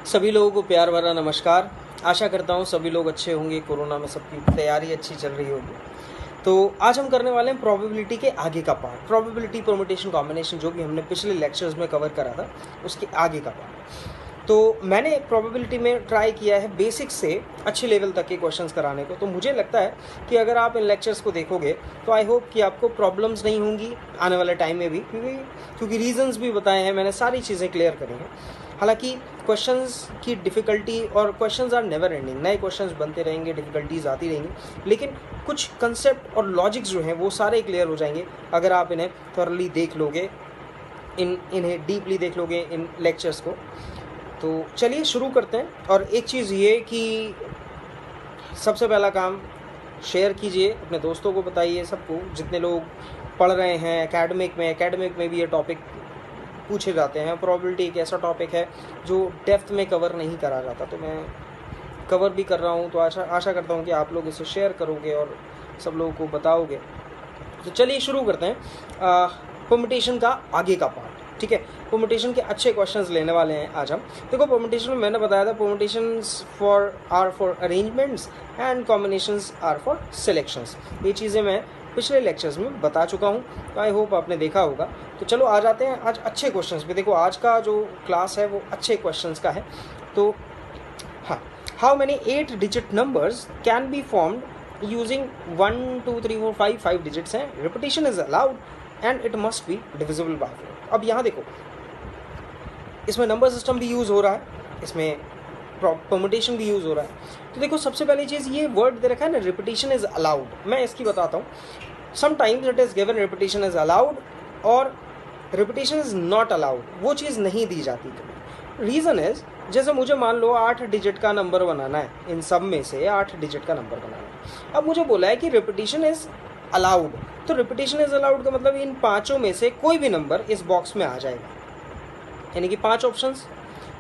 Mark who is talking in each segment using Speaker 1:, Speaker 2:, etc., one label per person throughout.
Speaker 1: सभी लोगों को प्यार भरा नमस्कार। आशा करता हूँ सभी लोग अच्छे होंगे। कोरोना में सबकी तैयारी अच्छी चल रही होगी। तो आज हम करने वाले हैं प्रोबेबिलिटी के आगे का पार्ट। प्रोबेबिलिटी, परम्यूटेशन, कॉम्बिनेशन जो भी हमने पिछले लेक्चर्स में कवर करा था उसके आगे का पार्ट। तो मैंने प्रोबेबिलिटी में ट्राई किया है बेसिक से अच्छे लेवल तक के क्वेश्चंस कराने को। तो मुझे लगता है कि अगर आप इन लेक्चर्स को देखोगे तो आई होप कि आपको प्रॉब्लम्स नहीं होंगी आने वाले टाइम में भी, क्योंकि रीजंस भी बताए हैं मैंने, सारी चीज़ें क्लियर करी हैं। हालांकि क्वेश्चंस की डिफ़िकल्टी और क्वेश्चंस आर नेवर एंडिंग, नए क्वेश्चंस बनते रहेंगे, डिफ़िकल्टीज आती रहेंगी, लेकिन कुछ कंसेप्ट और लॉजिक्स जो हैं वो सारे क्लियर हो जाएंगे अगर आप इन्हें थॉरली देख लोगे, इन्हें डीपली देख लोगे इन लेक्चर्स को। तो चलिए शुरू करते हैं। और एक चीज़ ये कि सबसे पहला काम, शेयर कीजिए, अपने दोस्तों को बताइए, सबको, जितने लोग पढ़ रहे हैं एकेडमिक में भी ये टॉपिक पूछे जाते हैं। प्रोबेबिलिटी एक ऐसा टॉपिक है जो डेप्थ में कवर नहीं करा जाता, तो मैं कवर भी कर रहा हूँ। तो आशा करता हूँ कि आप लोग इसे शेयर करोगे और सब लोगों को बताओगे। तो चलिए शुरू करते हैं परम्यूटेशन का आगे का पार्ट। ठीक है, परम्यूटेशन के अच्छे क्वेश्चंस लेने वाले हैं आज हम। देखो, परम्यूटेशन में मैंने बताया था permutations are for arrangements and combinations are for selections. ये चीज़ें मैं पिछले लेक्चर्स में बता चुका हूँ, तो आई होप आपने देखा होगा। तो चलो आ जाते हैं आज अच्छे क्वेश्चंस पे। देखो, आज का जो क्लास है वो अच्छे क्वेश्चंस का है। तो हाँ, how many 8 digit numbers can be formed using 1 2 3 4 5 digits हैं। Repetition is allowed and it must be divisible by 4। अब यहाँ देखो, इसमें नंबर सिस्टम भी यूज़ हो रहा है, इसमें परम्यूटेशन भी यूज़ हो रहा है। तो देखो, सबसे पहली चीज़, ये वर्ड दे रखा है ना, रिपीटिशन इज अलाउड। मैं इसकी बताता हूँ। Sometimes it is given repetition is allowed और रिपीटिशन इज नॉट अलाउड, वो चीज़ नहीं दी जाती। रीज़न इज, जैसे मुझे मान लो 8 डिजिट का नंबर बनाना है, इन सब में से 8 डिजिट का नंबर बनाना है। अब मुझे बोला है कि रिपीटिशन इज अलाउड, तो रिपीटिशन इज अलाउड का मतलब इन पाँचों में से कोई भी नंबर इस बॉक्स में आ जाएगा, यानी कि 5 ऑप्शंस।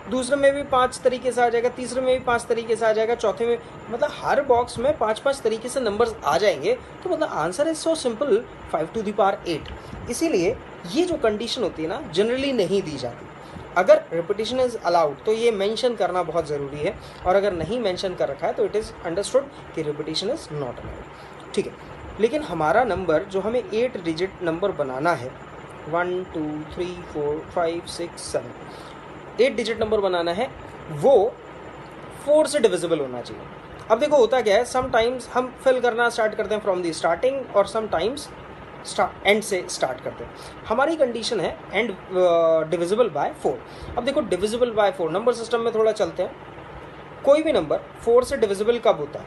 Speaker 1: दूसरे में भी 5 तरीके से आ जाएगा, तीसरे में भी 5 तरीके से आ जाएगा, चौथे में, मतलब हर बॉक्स में 5-5 तरीके से नंबर्स आ जाएंगे। तो मतलब answer is so simple, 5 to the power 8। इसीलिए ये जो कंडीशन होती है ना, जनरली नहीं दी जाती। अगर रिपीटिशन इज अलाउड तो ये मेंशन करना बहुत ज़रूरी है, और अगर नहीं मेंशन कर रखा है तो इट इज़ अंडरस्टूड कि रिपीटिशन इज नॉट अलाउड। ठीक है, लेकिन हमारा नंबर जो हमें 8 डिजिट नंबर बनाना है, 1 2 3 4 5 6 7 8 डिजिट नंबर बनाना है, वो 4 से डिविजिबल होना चाहिए। अब देखो होता क्या है, समटाइम्स हम फिल करना स्टार्ट करते हैं फ्रॉम दी स्टार्टिंग, और समटाइम्स एंड से स्टार्ट करते हैं। हमारी कंडीशन है एंड डिविजिबल बाय 4। अब देखो, डिविजिबल बाय 4, नंबर सिस्टम में थोड़ा चलते हैं। कोई भी नंबर 4 से डिविजिबल कब होता है?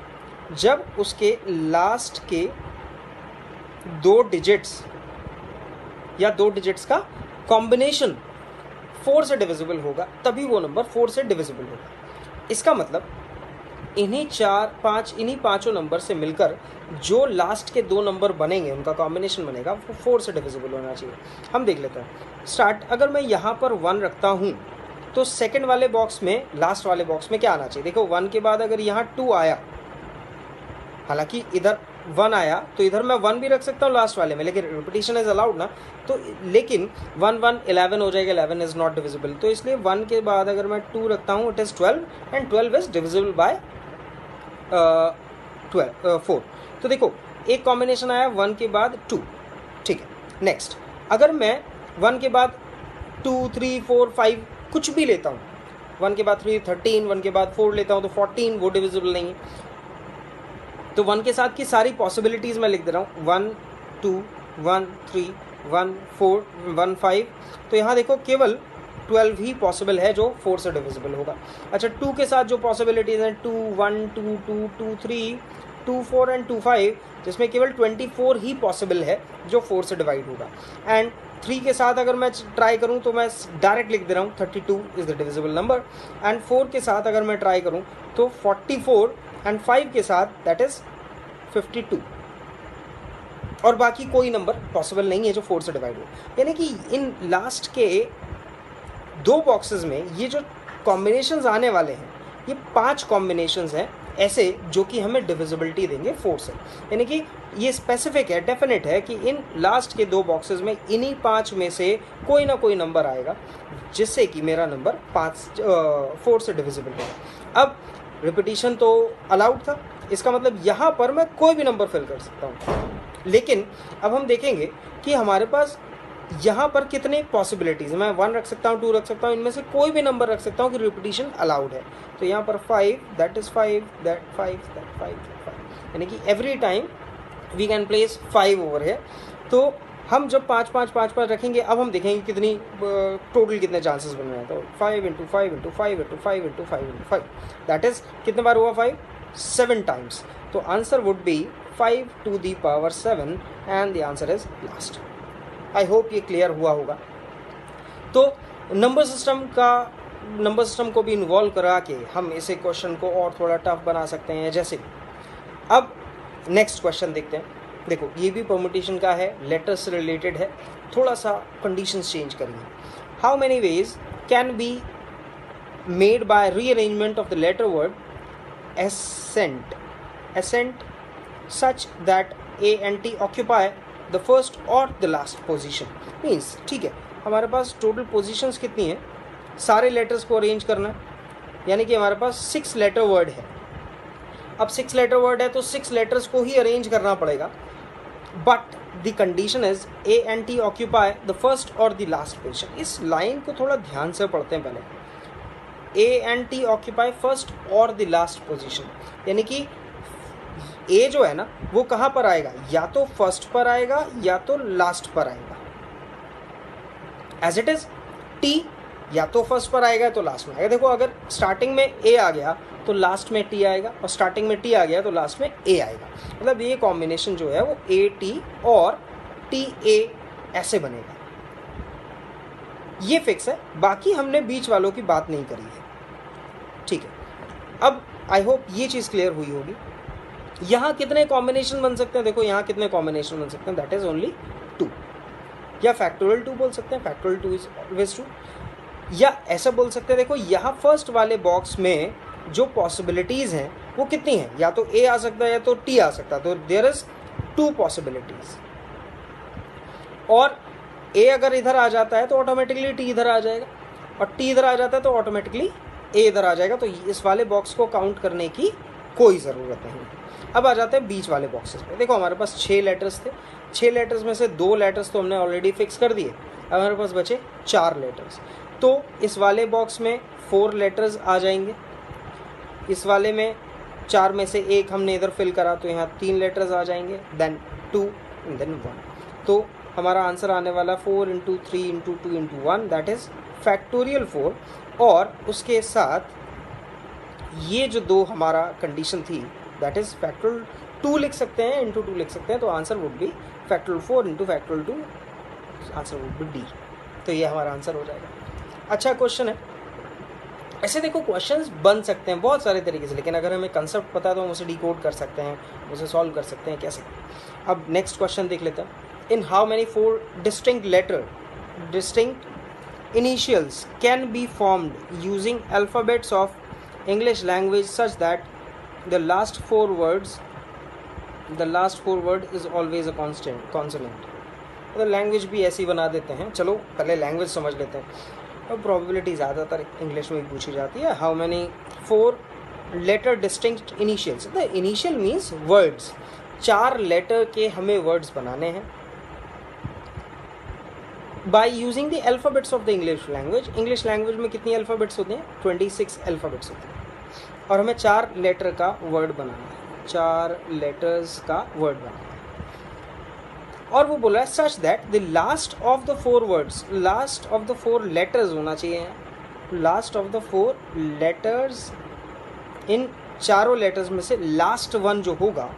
Speaker 1: जब उसके लास्ट के 2 डिजिट्स या 2 डिजिट्स का कॉम्बिनेशन 4 से डिविजिबल होगा, तभी वो नंबर 4 से डिविजिबल होगा। इसका मतलब इन्हीं 4 5 पाँचों नंबर से मिलकर जो लास्ट के 2 नंबर बनेंगे, उनका कॉम्बिनेशन बनेगा, वो 4 से डिविजिबल होना चाहिए। हम देख लेते हैं। स्टार्ट, अगर मैं यहाँ पर 1 रखता हूँ तो सेकंड वाले बॉक्स में, लास्ट वाले बॉक्स में क्या आना चाहिए? देखो, 1 के बाद अगर यहाँ 2 आया, हालांकि इधर 1 आया तो इधर मैं 1 भी रख सकता हूँ लास्ट वाले में, लेकिन रिपीटिशन इज अलाउड ना। तो लेकिन 1 1 11 हो जाएगा, 11 इज नॉट डिविजिबल। तो इसलिए 1 के बाद अगर मैं 2 रखता हूँ, it is 12 and 12 is divisible by 4। तो देखो, एक कॉम्बिनेशन आया 1 के बाद 2। ठीक है, नेक्स्ट, अगर मैं 1 के बाद 2 3 4 5 कुछ भी लेता हूँ, 1 के बाद 3 13, 1 के बाद 4 लेता हूँ तो 14, वो डिविजिबल नहीं है। तो 1 के साथ की सारी पॉसिबिलिटीज़ मैं लिख दे रहा हूँ, 1 2 1 3 1 4 1 5। तो यहाँ देखो, केवल 12 ही पॉसिबल है जो 4 से डिविजिबल होगा। अच्छा, 2 के साथ जो पॉसिबिलिटीज़ हैं, 2 1 2 2 2 3 2 4 एंड 2 5, जिसमें केवल 24 ही पॉसिबल है जो 4 से डिवाइड होगा। एंड 3 के साथ अगर मैं ट्राई करूं तो मैं डायरेक्ट लिख दे रहा हूं, 32 is the divisible number. And 4 के साथ अगर मैं ट्राई करूं तो 44, एंड 5 के साथ दैट इज़ 52, और बाकी कोई नंबर पॉसिबल नहीं है जो 4 से डिवाइड हो। यानी कि इन लास्ट के 2 बॉक्सेस में ये जो कॉम्बिनेशंस आने वाले हैं, ये 5 कॉम्बिनेशंस हैं ऐसे जो कि हमें डिविजिबिलिटी देंगे 4 से। यानी कि ये स्पेसिफिक है, डेफिनेट है कि इन लास्ट के 2 बॉक्सेस में इन्हीं 5 में से कोई ना कोई नंबर आएगा जिससे कि मेरा नंबर 4 से डिविजिबल है। अब रिपीटिशन तो अलाउड था, इसका मतलब यहाँ पर मैं कोई भी नंबर फिल कर सकता हूँ। लेकिन अब हम देखेंगे कि हमारे पास यहाँ पर कितने पॉसिबिलिटीज़, मैं 1 रख सकता हूँ, 2 रख सकता हूँ, इनमें से कोई भी नंबर रख सकता हूँ कि रिपीटिशन अलाउड है। तो यहाँ पर 5, दैट इज़ 5, दैट 5, दैट 5, यानी कि every time we can place 5 over है। तो हम जब 5 5 5 5 रखेंगे, अब हम देखेंगे कितनी टोटल कितने चांसेस बन रहे हैं। तो 5 into 5 into 5 into 5 into 5 into 5, that is कितने बार हुआ 5? 7 टाइम्स। तो answer would be 5 to the power 7 and the answer is last. I hope ये क्लियर हुआ होगा। तो नंबर सिस्टम को भी इन्वॉल्व करा के हम इसे क्वेश्चन को और थोड़ा टफ बना सकते हैं। जैसे अब नेक्स्ट क्वेश्चन देखते हैं। देखो ये भी परमुटेशन का है, लेटर से रिलेटेड है, थोड़ा सा कंडीशंस चेंज करेंगे। How many ways can be made by rearrangement of the letter word ascent such that A and T occupy the first और द लास्ट पोजीशन। मीन्स ठीक है, हमारे पास टोटल पोजीशंस कितनी है, सारे लेटर्स को अरेंज करना है, यानी कि हमारे पास 6 लेटर वर्ड है। अब 6 लेटर वर्ड है तो 6 लेटर्स को ही अरेंज करना पड़ेगा। But the condition is a and T occupy the first और द लास्ट पोजीशन। इस लाइन को थोड़ा ध्यान से पढ़ते हैं पहले। ए एंड टी ऑक्यूपाई फर्स्ट और द लास्ट पोजीशन, यानी कि ए जो है ना वो कहाँ पर आएगा, या तो फर्स्ट पर आएगा या तो लास्ट पर आएगा। एज इट इज टी या तो फर्स्ट पर आएगा तो लास्ट में आएगा। देखो अगर स्टार्टिंग में ए आ गया तो लास्ट में टी आएगा, और स्टार्टिंग में टी आ गया तो लास्ट में ए आएगा। मतलब ये कॉम्बिनेशन जो है वो ए टी और टी ए ऐसे बनेगा, ये फिक्स है। बाकी हमने बीच वालों की बात नहीं करी है, ठीक है। अब आई होप ये चीज़ क्लियर हुई होगी। यहाँ कितने कॉम्बिनेशन बन सकते हैं, देखो यहाँ कितने कॉम्बिनेशन बन सकते हैं, दैट इज ओनली 2, या फैक्टोरियल 2 बोल सकते हैं, फैक्टोरियल 2 इज ऑलवेज 2, या ऐसा बोल सकते हैं। देखो यहाँ फर्स्ट वाले बॉक्स में जो पॉसिबिलिटीज़ हैं वो कितनी हैं, या तो ए आ सकता है या तो टी आ सकता है, तो देयर इज 2 पॉसिबिलिटीज़। और ए अगर इधर आ जाता है तो ऑटोमेटिकली टी इधर आ जाएगा, और टी इधर आ जाता है तो ऑटोमेटिकली ए इधर आ जाएगा। तो इस वाले बॉक्स को काउंट करने की कोई ज़रूरत नहीं। अब आ जाते हैं बीच वाले बॉक्सेस पे। देखो हमारे पास 6 लेटर्स थे, 6 लेटर्स में से 2 लेटर्स तो हमने ऑलरेडी फिक्स कर दिए। अब हमारे पास बचे 4 लेटर्स, तो इस वाले बॉक्स में 4 लेटर्स आ जाएंगे। इस वाले में 4 में से 1 हमने इधर फिल करा तो यहाँ 3 लेटर्स आ जाएंगे, देन 2 एंड देन 1। तो हमारा आंसर आने वाला 4 into 3 into 2 into 1, that is factorial 4। और उसके साथ ये जो 2 हमारा कंडीशन थी, दैट इज़ फैक्टोरियल 2 लिख सकते हैं, इंटू 2 लिख सकते हैं, तो answer would B factorial 4 into factorial 2, answer would B D. तो ये हमारा आंसर हो जाएगा। अच्छा क्वेश्चन है। ऐसे देखो क्वेश्चंस बन सकते हैं बहुत सारे तरीके से, लेकिन अगर हमें कंसेप्ट पता है तो हम उसे डिकोड कर सकते हैं, उसे सॉल्व कर सकते हैं कैसे। अब नेक्स्ट क्वेश्चन देख लेते हैं। इन how many 4 distinct initials can be formed using alphabets of English language such that the last 4 word is always a consonant। तो लैंग्वेज भी ऐसी बना देते हैं। चलो पहले लैंग्वेज समझ लेते हैं। और प्रोबेबिलिटी ज़्यादातर इंग्लिश में पूछी जाती है। How many 4 letter distinct initials. The initial means words, 4 letter के हमें वर्ड्स बनाने हैं by using the alphabets of the English language. English language में कितनी अल्फ़ाबेट्स होती हैं? 26 अल्फ़ाबेट्स होती हैं, और हमें 4 लेटर का वर्ड बनाना है, 4 लेटर्स का वर्ड बनाना है। और वो बोला है such that the last of the 4 words, last of the 4 letters होना चाहिए, लास्ट ऑफ द 4 लेटर्स, इन चारों लेटर्स में से लास्ट वन जो होगा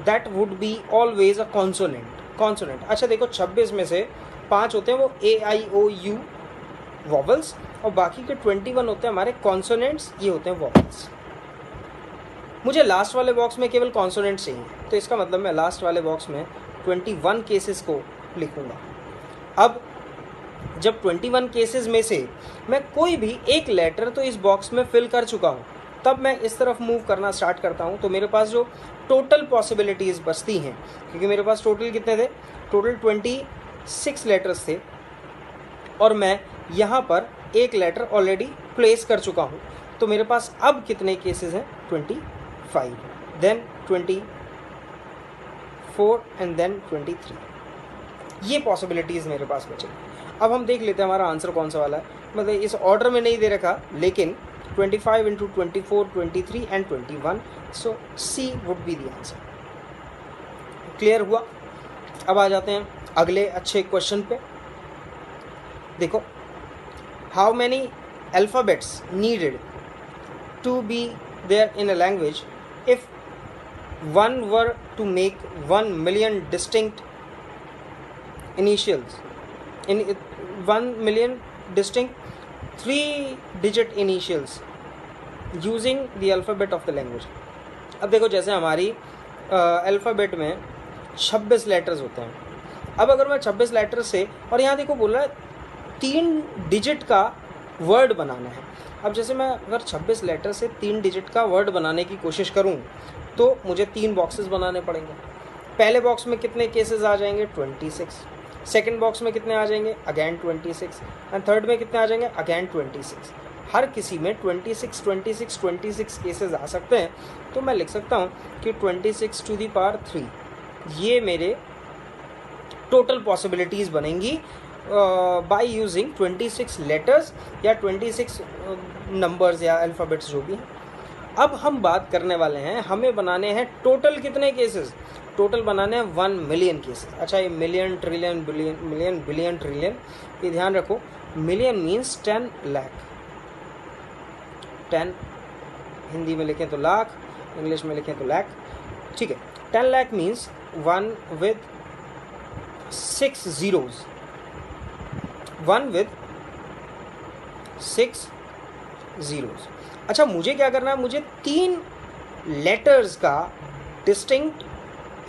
Speaker 1: that would be always a consonant. अच्छा देखो 26 में से 5 होते हैं वो AIOU वॉवल्स, और बाकी के 21 होते हैं हमारे कॉन्सोनेंट्स, ये होते हैं वॉवल्स। मुझे लास्ट वाले बॉक्स में केवल कॉन्सोनेंट्स चाहिए, तो इसका मतलब मैं लास्ट वाले बॉक्स में 21 केसेस को लिखूँगा। अब जब 21 केसेस में से मैं कोई भी एक लेटर तो इस बॉक्स में फिल कर चुका हूँ, तब मैं इस तरफ मूव करना स्टार्ट करता हूँ, तो मेरे पास जो टोटल पॉसिबिलिटीज़ बचती हैं, क्योंकि मेरे पास टोटल कितने थे, टोटल 26 लेटर्स थे और मैं यहाँ पर एक लेटर ऑलरेडी प्लेस कर चुका हूँ, तो मेरे पास अब कितने केसेस हैं, 25, देन 24 एंड देन 23, ये पॉसिबिलिटीज़ मेरे पास बचे। अब हम देख लेते हैं हमारा आंसर कौन सा वाला है, मतलब इस ऑर्डर में नहीं दे रखा, लेकिन 25 into 24, 23 and 21, so C would be the answer। Clear हुआ। अब आ जाते हैं अगले अच्छे क्वेश्चन पे। देखो, how many alphabets needed to be there in a language if one were to make 1 million distinct initials, in 1 million distinct 3-digit initials using the alphabet of the language। अब देखो, जैसे हमारी अल्फ़ाबेट में 26 letters होते हैं। अब अगर मैं 26 लेटर से, और यहाँ देखो बोल रहा है 3 डिजिट का वर्ड बनाना है। अब जैसे मैं अगर 26 लेटर से 3 डिजिट का वर्ड बनाने की कोशिश करूँ तो मुझे 3 बॉक्सेस बनाने पड़ेंगे। पहले बॉक्स में कितने केसेस आ जाएंगे, 26। सेकंड बॉक्स में कितने आ जाएंगे, अगेन 26। एंड थर्ड में कितने आ जाएंगे, अगेन 26। हर किसी में 26 26 26 केसेस आ सकते हैं। तो मैं लिख सकता हूँ कि 26 to the power 3, ये मेरे टोटल पॉसिबिलिटीज़ बनेंगी बाय यूजिंग 26 लेटर्स या 26 नंबर्स या अल्फ़ाबेट्स जो भी हैं। अब हम बात करने वाले हैं, हमें बनाने हैं टोटल कितने केसेस, टोटल बनाने हैं 1 मिलियन केसेस। अच्छा, ये million, trillion, billion, million, billion, trillion, ये ध्यान रखो। मिलियन मीन्स 10 लाख, 10 हिंदी में लिखें तो लाख, इंग्लिश में लिखें तो लाख, ठीक है। 10 lakh means 1 with 6 zeros, 1 with 6 zeros। अच्छा, मुझे क्या करना है, मुझे 3 लेटर्स का डिस्टिंक्ट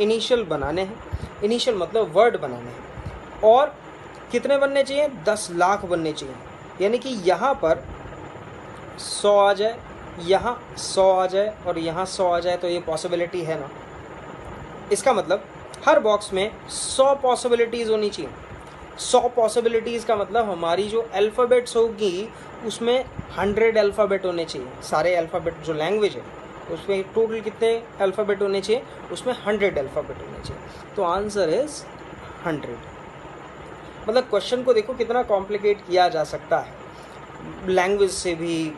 Speaker 1: इनिशियल बनाने हैं। इनिशियल मतलब वर्ड बनाने हैं। और कितने बनने चाहिए, 10 लाख बनने चाहिए। यानी कि यहाँ पर 100 आ जाए, यहाँ 100 आ जाए और यहाँ 100 आ जाए, तो ये पॉसिबिलिटी है ना। इसका मतलब हर बॉक्स में 100 पॉसिबिलिटीज़ होनी चाहिए। 100 पॉसिबिलिटीज़ का मतलब हमारी जो अल्फ़ाबेट्स होगी उसमें 100 अल्फ़ाबेट होने चाहिए। सारे अल्फ़ाबेट जो लैंग्वेज है उसमें टोटल कितने अल्फ़ाबेट होने चाहिए, उसमें 100 अल्फ़ाबेट होने चाहिए। तो आंसर इज़ 100। मतलब क्वेश्चन को देखो कितना कॉम्प्लिकेट किया जा सकता है, लैंग्वेज से भी,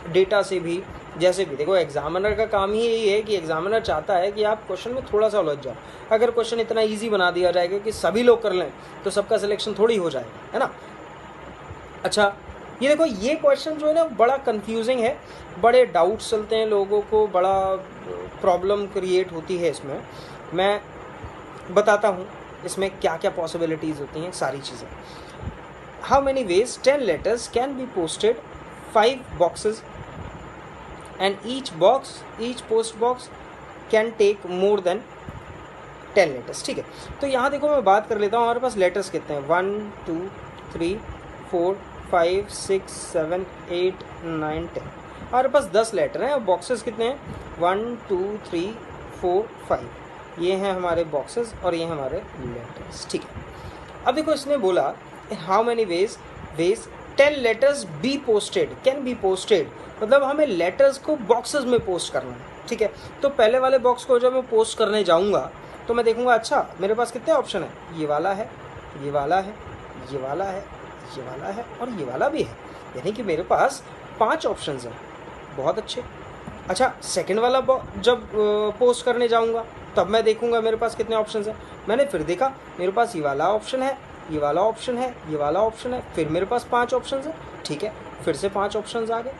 Speaker 1: डेटा से भी, जैसे भी। देखो, एग्जामिनर का काम ही यही है कि एग्जामिनर चाहता है कि आप क्वेश्चन में थोड़ा सा उलझ जाओ। अगर क्वेश्चन इतना इजी बना दिया जाएगा कि सभी लोग कर लें तो सबका सिलेक्शन थोड़ी हो जाएगा, है ना। अच्छा, ये देखो, ये क्वेश्चन जो है ना बड़ा कंफ्यूजिंग है, बड़े डाउट्स चलते हैं लोगों को, बड़ा प्रॉब्लम क्रिएट होती है इसमें। मैं बताता हूँ इसमें क्या क्या पॉसिबिलिटीज़ होती हैं, सारी चीज़ें। How many veg 10 letters can be posted 5 boxes and each post box can take more than 10 letters। ठीक है, तो यहाँ देखो मैं बात कर लेता हूँ, हमारे पास लेटर्स कितने हैं, 1 2 3 4 5 6 7 8 9 10। हमारे पास 10 लेटर हैं और बॉक्सेस कितने हैं, 1 2 3 4 5। ये हैं हमारे बॉक्सेस और ये हैं हमारे लेटर्स। ठीक है, अब देखो इसने बोला how many veg 10 letters be posted can be posted, मतलब हमें लेटर्स को बॉक्सेस में पोस्ट करना है। ठीक है, तो पहले वाले बॉक्स को जब मैं पोस्ट करने जाऊंगा तो मैं देखूंगा, अच्छा मेरे पास कितने ऑप्शन है, ये वाला है, ये वाला है, ये वाला है, ये वाला है और ये वाला भी है। यानी कि मेरे पास 5 ऑप्शंस हैं। बहुत अच्छे। अच्छा, सेकंड वाला जब पोस्ट करने जाऊंगा तब मैं देखूंगा मेरे पास कितने ऑप्शंस हैं। मैंने फिर देखा मेरे पास ये वाला ऑप्शन है, ये वाला ऑप्शन है, ये वाला ऑप्शन है, फिर मेरे पास 5 ऑप्शंस हैं। ठीक है, फिर से 5 ऑप्शंस आ गए।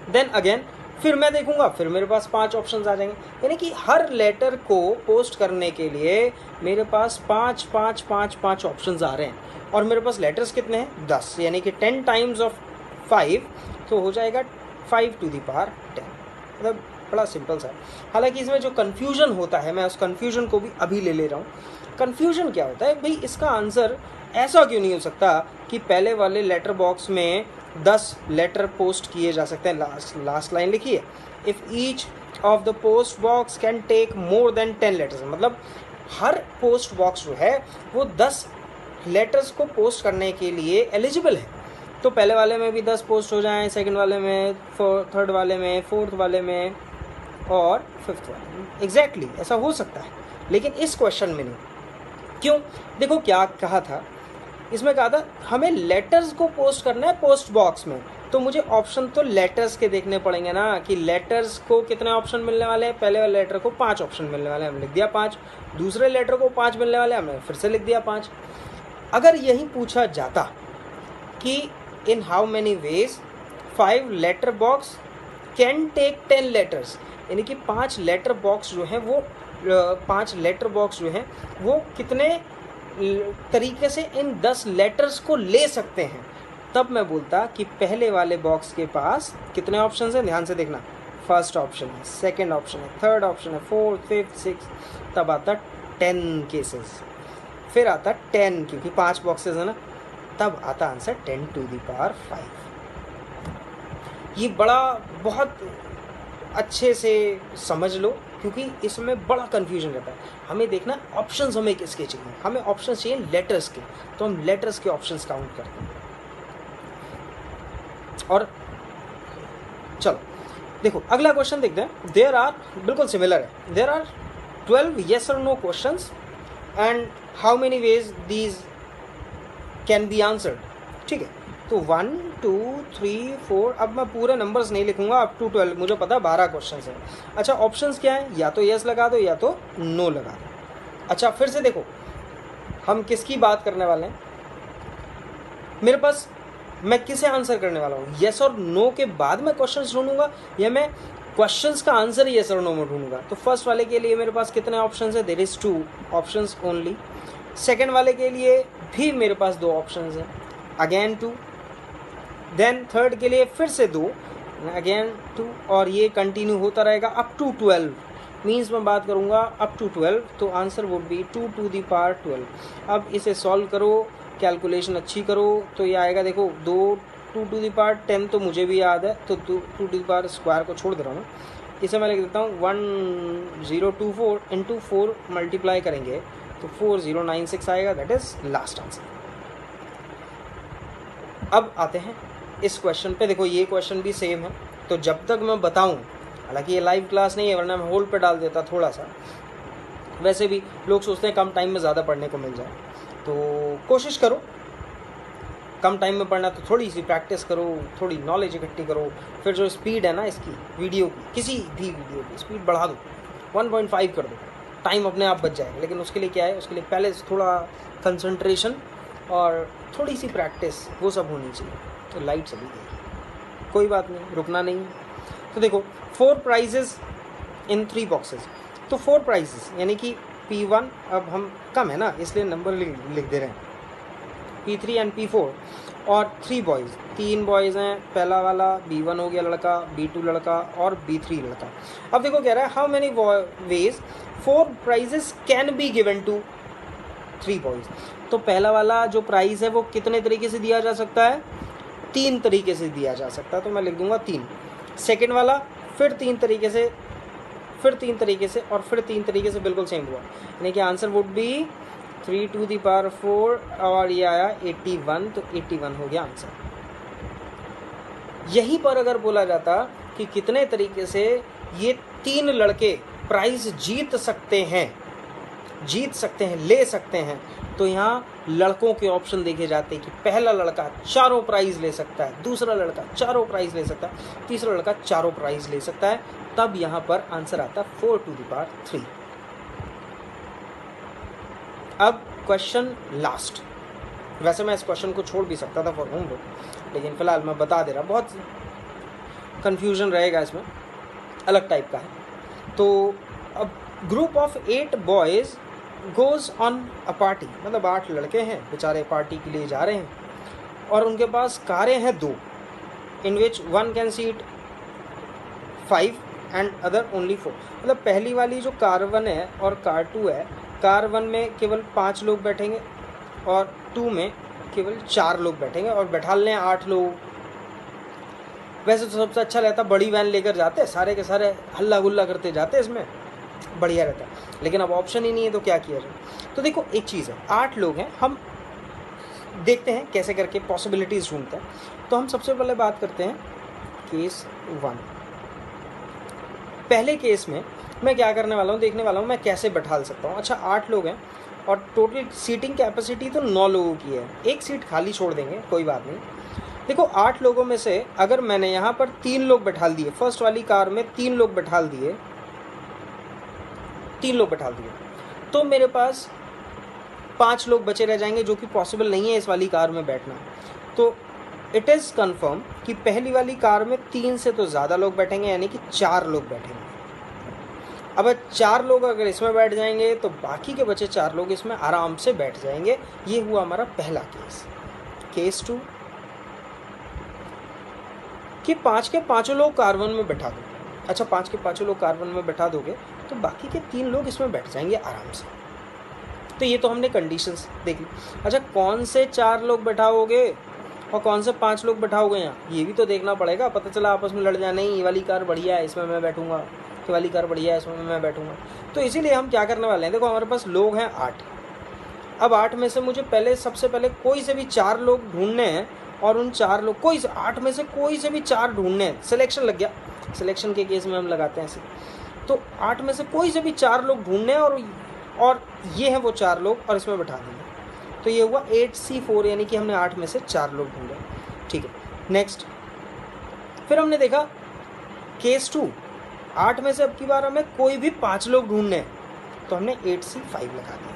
Speaker 1: देन अगेन फिर मैं देखूंगा, फिर मेरे पास 5 ऑप्शंस आ जाएंगे। यानी कि हर लेटर को पोस्ट करने के लिए मेरे पास 5 5 5 5 ऑप्शंस आ रहे हैं। और मेरे पास लेटर्स कितने हैं, 10। यानी कि 10 टाइम्स ऑफ 5 तो हो जाएगा 5 to the power 10। मतलब बड़ा सिंपल सा है। हालांकि इसमें जो कन्फ्यूजन होता है, मैं उस कन्फ्यूजन को भी अभी ले रहा हूँ। कन्फ्यूजन क्या होता है भाई, इसका आंसर ऐसा क्यों नहीं हो सकता कि पहले वाले लेटर बॉक्स में 10 लेटर पोस्ट किए जा सकते हैं। लास्ट लाइन लिखिए, if each of the post box can take more than 10 letters, मतलब हर पोस्ट बॉक्स जो है वो 10 लेटर्स को पोस्ट करने के लिए एलिजिबल है। तो पहले वाले में भी 10 पोस्ट हो जाएं, सेकंड वाले में, थर्ड वाले में, फोर्थ वाले में और फिफ्थ वाले में। एग्जैक्टली ऐसा हो सकता है, लेकिन इस क्वेश्चन में नहीं। क्यों? देखो क्या कहा था इसमें, कहा था हमें लेटर्स को पोस्ट करना है पोस्ट बॉक्स में, तो मुझे ऑप्शन तो लेटर्स के देखने पड़ेंगे ना कि लेटर्स को कितने ऑप्शन मिलने वाले हैं। पहले वाले लेटर को 5 ऑप्शन मिलने वाले हैं, हमने लिख दिया 5। दूसरे लेटर को 5 मिलने वाले हैं, हमने फिर से लिख दिया 5। अगर यही पूछा जाता कि in how many ways 5 letter box can take 10 letters, यानी कि 5 लेटर बॉक्स जो हैं वो 5 लेटर बॉक्स जो हैं वो कितने तरीके से इन 10 लेटर्स को ले सकते हैं, तब मैं बोलता कि पहले वाले बॉक्स के पास कितने ऑप्शन हैं। ध्यान से देखना, फर्स्ट ऑप्शन है, सेकंड ऑप्शन है, थर्ड ऑप्शन है, फोर्थ, फिफ्थ, सिक्स, तब आता 10 केसेस, फिर आता 10 क्योंकि 5 बॉक्सेस है ना, तब आता आंसर 10 टू द पावर 5। ये बड़ा बहुत अच्छे से समझ लो क्योंकि इसमें बड़ा कन्फ्यूजन रहता है। हमें देखना ऑप्शंस हमें किसके चाहिए, हमें ऑप्शंस चाहिए लेटर्स के, तो हम लेटर्स के ऑप्शंस काउंट करते हैं। और चलो देखो अगला क्वेश्चन देखते हैं। देयर आर, बिल्कुल सिमिलर है, देयर आर 12 येस और no questions and how many ways these can be answered. ठीक है, तो 1 2 3 4, अब मैं पूरे नंबर्स नहीं लिखूंगा अप टू 12, मुझे पता 12 क्वेश्चन है। अच्छा ऑप्शंस क्या है, या तो येस लगा दो या तो नो लगा दो। अच्छा फिर से देखो हम किसकी बात करने वाले हैं, मेरे पास मैं किसे आंसर करने वाला हूँ, येस और नो के बाद मैं क्वेश्चंस ढूंढूंगा या मैं क्वेश्चंस का आंसर येस और नो में ढूंढूंगा। तो फर्स्ट वाले के लिए मेरे पास कितने ऑप्शंस है, there is 2 options only. Second वाले के लिए भी मेरे पास 2 ऑप्शंस हैं, अगेन 2। देन थर्ड के लिए फिर से 2, अगेन 2, और ये कंटिन्यू होता रहेगा अप टू 12। मीन्स मैं बात करूँगा अप टू 12, तो answer would be 2 to the power 12। अब इसे सॉल्व करो, कैलकुलेशन अच्छी करो, तो ये आएगा देखो 2 टू द पावर 10 तो मुझे भी याद है, तो 2 टू द पावर स्क्वायर को छोड़ दे रहा हूँ, इसे मैं लिख देता हूँ 1024 इंटू 4 मल्टीप्लाई करेंगे तो 4096 आएगा, दैट इज लास्ट आंसर। अब आते हैं इस क्वेश्चन पे। देखो ये क्वेश्चन भी सेम है, तो जब तक मैं बताऊं, हालांकि ये लाइव क्लास नहीं है वरना मैं होल्ड पे डाल देता थोड़ा सा, वैसे भी लोग सोचते हैं कम टाइम में ज़्यादा पढ़ने को मिल जाए, तो कोशिश करो कम टाइम में पढ़ना, तो थोड़ी सी प्रैक्टिस करो, थोड़ी नॉलेज इकट्ठी करो। फिर जो स्पीड है ना इसकी वीडियो की, किसी भी वीडियो की स्पीड बढ़ा दो, 1.5 कर दो, टाइम अपने आप बच जाएगा। लेकिन उसके लिए क्या है, उसके लिए पहले थोड़ा कंसंट्रेशन और थोड़ी सी प्रैक्टिस वो सब होनी चाहिए। तो लाइट चली गई, कोई बात नहीं, रुकना नहीं। तो देखो 4 प्राइजेस इन 3 बॉक्सेस, तो 4 प्राइजेस यानी कि P1, अब हम कम है ना इसलिए नंबर लिख दे रहे हैं, P3 एंड P4, और 3 बॉयज़, 3 बॉयज़ हैं। पहला वाला B1 हो गया लड़का, B2 लड़का और B3 लड़का। अब देखो कह रहा है how many ways 4 prizes can be given to 3 boys. तो पहला वाला जो प्राइज़ है वो कितने तरीके से दिया जा सकता है, 3 तरीके से दिया जा सकता है, तो मैं लिख दूंगा 3। सेकेंड वाला फिर 3 तरीके से, फिर 3 तरीके से, और फिर 3 तरीके से, बिल्कुल सेम हुआ, यानी कि answer would be 3 to the power 4, और ये आया 81, तो 81 हो गया आंसर। यहीं पर अगर बोला जाता कि कितने तरीके से ये 3 लड़के प्राइज जीत सकते हैं, ले सकते हैं, तो यहाँ लड़कों के ऑप्शन देखे जाते हैं कि पहला लड़का 4 प्राइज ले सकता है, दूसरा लड़का 4 प्राइज ले सकता है, तीसरा लड़का 4 प्राइज ले सकता है, तब यहाँ पर आंसर आता 4 टू द पावर 3। अब क्वेश्चन लास्ट, वैसे मैं इस क्वेश्चन को छोड़ भी सकता था फॉर होमवर्क, लेकिन फिलहाल मैं बता दे रहा, बहुत कंफ्यूजन रहेगा इसमें, अलग टाइप का है। तो अब group of 8 boys goes on a party, मतलब 8 लड़के हैं बेचारे पार्टी के लिए जा रहे हैं, और उनके पास कारें हैं 2, इन विच 1 can seat 5 and other only 4। मतलब पहली वाली जो कार 1 है और कार 2 है, कार 1 में केवल 5 लोग बैठेंगे और 2 में केवल 4 लोग बैठेंगे, और बैठा लें 8 लोग, वैसे तो सबसे अच्छा रहता बड़ी वैन लेकर जाते, सारे के सारे हल्ला गुल्ला करते जाते, इसमें बढ़िया रहता, लेकिन अब ऑप्शन ही नहीं है तो क्या किया जाए। तो देखो एक चीज़ है, 8 लोग हैं, हम देखते हैं कैसे करके पॉसिबिलिटीज़ ढूंढते हैं। तो हम सबसे पहले बात करते हैं केस 1। पहले केस में मैं क्या करने वाला हूँ, देखने वाला हूँ मैं कैसे बैठा सकता हूँ। अच्छा 8 लोग हैं और टोटल सीटिंग कैपेसिटी तो 9 लोगों की है, एक सीट खाली छोड़ देंगे, कोई बात नहीं। देखो 8 लोगों में से अगर मैंने यहाँ पर 3 लोग बैठा दिए, फर्स्ट वाली कार में 3 लोग बैठा दिए, 3 लोग बैठा दिए, तो मेरे पास 5 लोग बचे रह जाएंगे, जो कि पॉसिबल नहीं है इस वाली कार में बैठना। तो इट इज़ कन्फर्म कि पहली वाली कार में 3 से तो ज़्यादा लोग बैठेंगे, यानी कि 4 लोग बैठेंगे। अब 4 लोग अगर इसमें बैठ जाएंगे तो बाकी के बचे 4 लोग इसमें आराम से बैठ जाएंगे। ये हुआ हमारा पहला केस। केस 2 कि 5 के 5 लोग कार 1 में बैठा दो। अच्छा 5 के 5 लोग कार 1 में बैठा दोगे तो बाकी के 3 लोग इसमें बैठ जाएंगे आराम से। तो ये तो हमने कंडीशंस देख ली। अच्छा कौन से 4 लोग बैठाओगे और कौन से 5 लोग बैठाओगे यहाँ, ये भी तो देखना पड़ेगा। पता चला आपस में लड़ जाए, नहीं ये वाली कार बढ़िया है इसमें मैं बैठूंगा, ये वाली कार बढ़िया है इसमें मैं बैठूंगा। तो इसीलिए हम क्या करने वाले हैं, देखो हमारे पास लोग हैं 8। अब 8 में से मुझे सबसे पहले कोई से भी 4 लोग ढूंढने हैं, और उन 4 लोग 8 में से कोई से भी 4 ढूंढने हैं। सिलेक्शन लग गया, सिलेक्शन के केस में हम लगाते हैं ऐसे। तो 8 में से कोई से भी 4 लोग ढूंढने हैं, और ये हैं वो 4 लोग, और इसमें बैठा देंगे। तो ये हुआ 8C4, यानी कि हमने 8 में से 4 लोग ढूंढे। ठीक है, नेक्स्ट फिर हमने देखा केस 2, 8 में से अब की बार हमें कोई भी 5 लोग ढूंढने हैं, तो हमने 8C5 लगा दिया।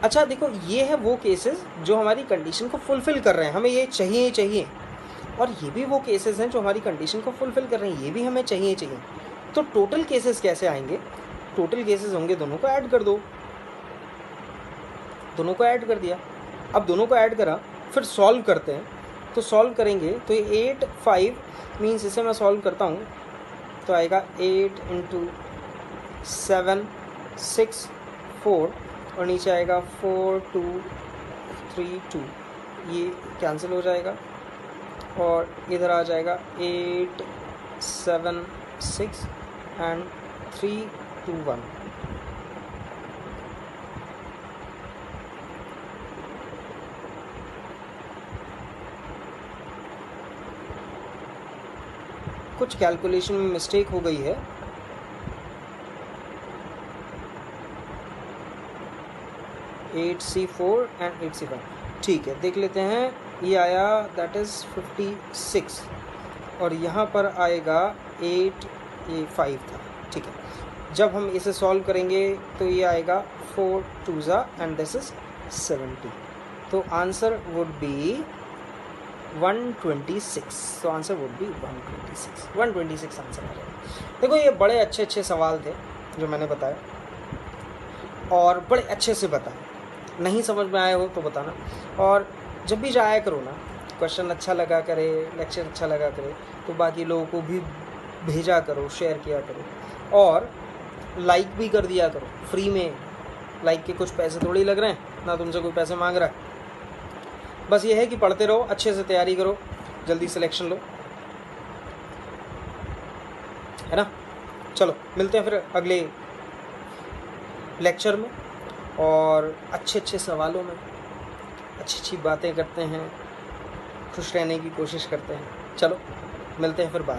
Speaker 1: अच्छा देखो ये है वो केसेस जो हमारी कंडीशन को फुलफिल कर रहे हैं, हमें ये चाहिए ही चाहिए, और ये भी वो केसेस हैं जो हमारी कंडीशन को फुलफिल कर रहे हैं, ये भी हमें चाहिए चाहिए। तो टोटल केसेस कैसे आएंगे, टोटल केसेस होंगे, दोनों को ऐड कर दो, दोनों को ऐड कर दिया। अब दोनों को ऐड करा, फिर सॉल्व करते हैं। तो सॉल्व करेंगे तो ये 8 5 मीन्स इसे मैं सॉल्व करता हूँ तो आएगा 8 × 7 6 4, और नीचे आएगा 4 2 3 2, ये कैंसिल हो जाएगा, और इधर आ जाएगा 8 7 6 एंड 3 2 1। कुछ कैलकुलेशन में मिस्टेक हो गई है, एट C4 एंड 8C5। ठीक है, देख लेते हैं। ये आया दैट इज़ 56, और यहाँ पर आएगा 8 ये 5 था। ठीक है, जब हम इसे सॉल्व करेंगे तो ये आएगा 4 2 एंड दिस इज 70। तो आंसर वुड बी 126। तो आंसर वुड बी 126 आंसर आ जाएगा। देखो ये बड़े अच्छे अच्छे सवाल थे जो मैंने बताया, और बड़े अच्छे से बताया। नहीं समझ में आए हो तो बताना, और जब भी जाया करो ना, क्वेश्चन अच्छा लगा करे, लेक्चर अच्छा लगा करे, तो बाकी लोगों को भी भेजा करो, शेयर किया करो, और लाइक भी कर दिया करो। फ्री में लाइक के कुछ पैसे थोड़ी लग रहे हैं, ना तुमसे कोई पैसे मांग रहा है। बस ये है कि पढ़ते रहो, अच्छे से तैयारी करो, जल्दी सिलेक्शन लो, है ना। चलो मिलते हैं फिर अगले लेक्चर में, और अच्छे अच्छे सवालों में अच्छी अच्छी बातें करते हैं, खुश रहने की कोशिश करते हैं। चलो मिलते हैं फिर बाद।